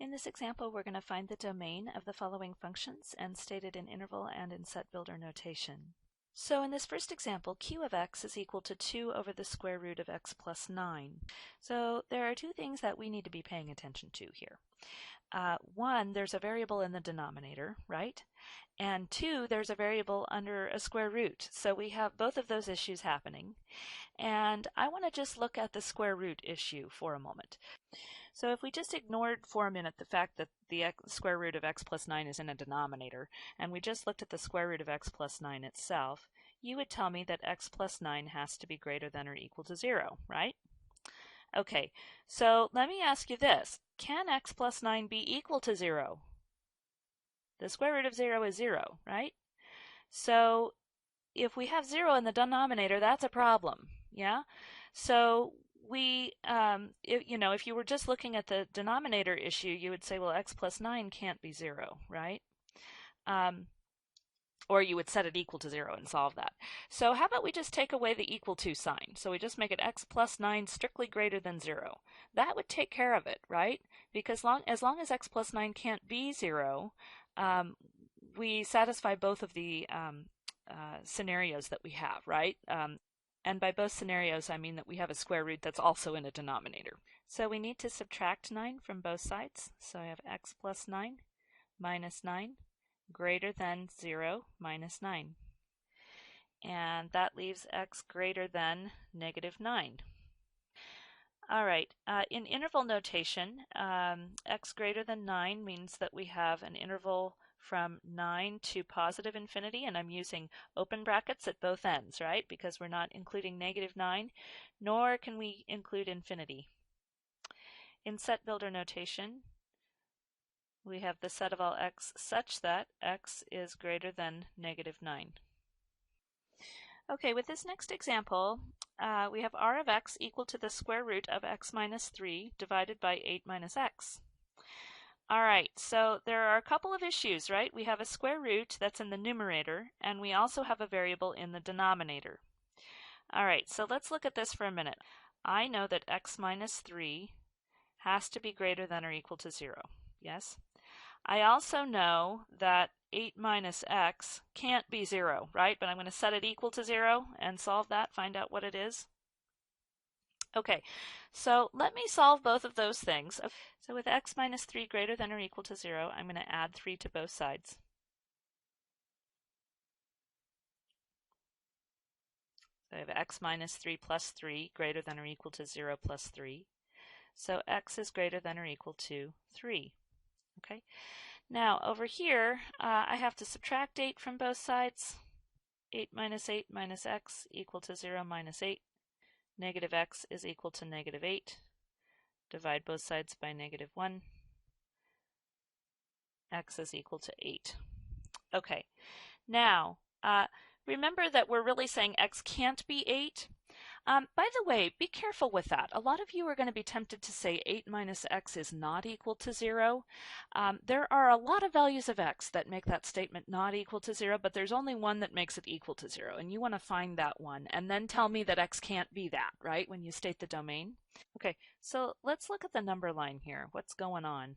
In this example, we're going to find the domain of the following functions and state it in interval and in set builder notation. So in this first example, q of x is equal to 2 over the square root of x plus 9. So there are two things that we need to be paying attention to here. One, there's a variable in the denominator, right? And two, there's a variable under a square root. So we have both of those issues happening. And I want to just look at the square root issue for a moment. So if we just ignored for a minute the fact that the square root of x plus 9 is in a denominator, and we just looked at the square root of x plus 9 itself, you would tell me that x plus 9 has to be greater than or equal to 0, right? Okay, so let me ask you this. Can x plus 9 be equal to 0? The square root of 0 is 0, right? So if we have 0 in the denominator, that's a problem, yeah? So if you were just looking at the denominator issue, you would say, well, x plus 9 can't be 0, right? Or you would set it equal to 0 and solve that. So how about we just take away the equal to sign? So we just make it x plus 9 strictly greater than 0. That would take care of it, right? Because as long as x plus 9 can't be 0, we satisfy both of the scenarios that we have, right? And by both scenarios, I mean that we have a square root that's also in a denominator. So we need to subtract 9 from both sides. So I have x plus 9 minus 9 greater than 0 minus 9. And that leaves x greater than negative 9. All right, in interval notation, x greater than 9 means that we have an interval from 9 to positive infinity, and I'm using open brackets at both ends, right? Because we're not including negative 9, nor can we include infinity. In set builder notation, we have the set of all x such that x is greater than negative 9. Okay, with this next example, we have r of x equal to the square root of x minus 3 divided by 8 minus x. All right, so there are a couple of issues, right? We have a square root that's in the numerator, and we also have a variable in the denominator. All right, so let's look at this for a minute. I know that x minus 3 has to be greater than or equal to 0, yes? I also know that 8 minus x can't be 0, right? But I'm going to set it equal to 0 and solve that, find out what it is. Okay, so let me solve both of those things. So with x minus 3 greater than or equal to 0, I'm going to add 3 to both sides. So I have x minus 3 plus 3 greater than or equal to 0 plus 3. So x is greater than or equal to 3. Okay, now over here, I have to subtract 8 from both sides. 8 minus x equal to 0 minus 8. Negative x is equal to negative 8. Divide both sides by negative 1. X is equal to 8. Okay, now remember that we're really saying x can't be 8. By the way, be careful with that. A lot of you are going to be tempted to say 8 minus x is not equal to 0. There are a lot of values of x that make that statement not equal to 0, but there's only one that makes it equal to 0, and you want to find that one, and then tell me that x can't be that, right, when you state the domain. Okay, so let's look at the number line here. What's going on?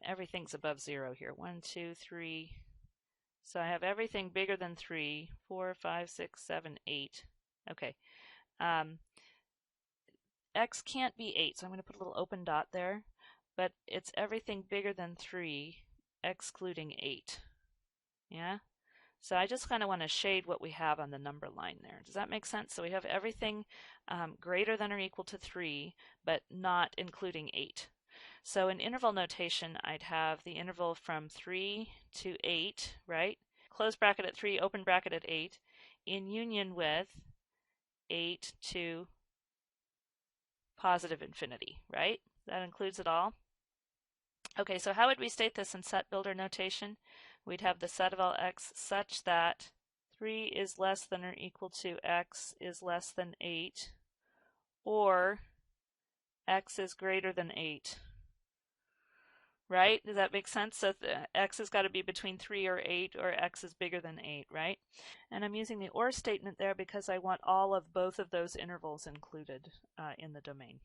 Everything's above 0 here. 1, 2, 3. So I have everything bigger than 3, 4, 5, 6, 7, 8. Okay. X can't be 8, so I'm going to put a little open dot there, but it's everything bigger than 3, excluding 8. Yeah? So I just kind of want to shade what we have on the number line there. Does that make sense? So we have everything greater than or equal to 3, but not including 8. So in interval notation, I'd have the interval from 3 to 8, right? Close bracket at 3, open bracket at 8, in union with 8 to positive infinity, right? That includes it all. Okay, so how would we state this in set builder notation? We'd have the set of all x such that 3 is less than or equal to x is less than 8, or x is greater than 8. Right? Does that make sense? So x has got to be between 3 or 8, or x is bigger than 8, right? And I'm using the or statement there because I want all of both of those intervals included in the domain.